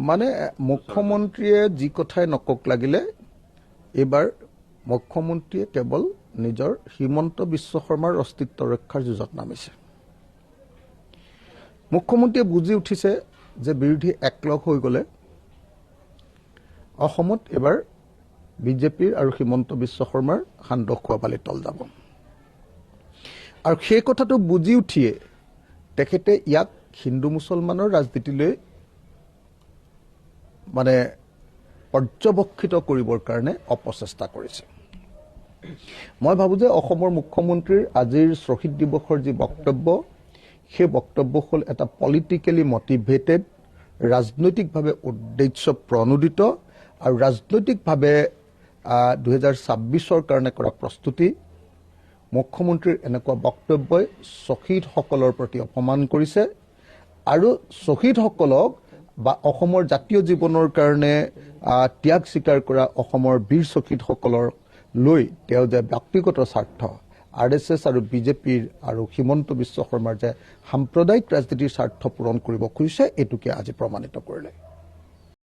মানে মুখ্যমন্ত্ৰীয়ে যি কথাই নকক লাগিলে এইবাৰ মুখ্যমন্ত্ৰীয়ে কেৱল নিজৰ হিমন্ত বিশ্ব শৰ্মাৰ অস্তিত্ব ৰক্ষাৰ যুঁজত নামিছে। মুখ্যমন্ত্ৰীয়ে বুজি উঠিছে যে বিৰোধী একলগ হৈ গ'লে অসমত এবাৰ বিজেপিৰ আৰু হিমন্ত বিশ্ব শৰ্মাৰ সান্দহ খোৱা পালি তল যাব। আৰু সেই কথাটো বুজি উঠিয়ে তেখেতে ইয়াক হিন্দু মুছলমানৰ ৰাজনীতিলৈ মানে পৰ্যবেক্ষিত কৰিবৰ কাৰণে অপচেষ্টা কৰিছে। মই ভাবোঁ যে অসমৰ মুখ্যমন্ত্ৰীৰ আজিৰ শ্বহীদ দিৱসৰ যি বক্তব্য, সেই বক্তব্য হ'ল এটা পলিটিকেলি মটিভেটেড, ৰাজনৈতিকভাৱে উদ্দেশ্য প্ৰণোদিত আৰু ৰাজনৈতিকভাৱে 2026 কাৰণে কৰা প্ৰস্তুতি। মুখ্যমন্ত্ৰীৰ এনেকুৱা বক্তব্যই শ্বহীদসকলৰ প্ৰতি অপমান কৰিছে আৰু শ্বহীদসকলক বা অসমৰ জাতীয় জীৱনৰ কাৰণে ত্যাগ স্বীকাৰ কৰা অসমৰ বীৰ শ্বহীদসকলৰ লৈ তেওঁ যে ব্যক্তিগত স্বাৰ্থ, RSS আৰু বিজেপিৰ আৰু হিমন্ত বিশ্ব শৰ্মাৰ যে সাম্প্ৰদায়িক ৰাজনীতিৰ স্বাৰ্থ পূৰণ কৰিব খুজিছে, এইটোকে আজি প্ৰমাণিত কৰিলে।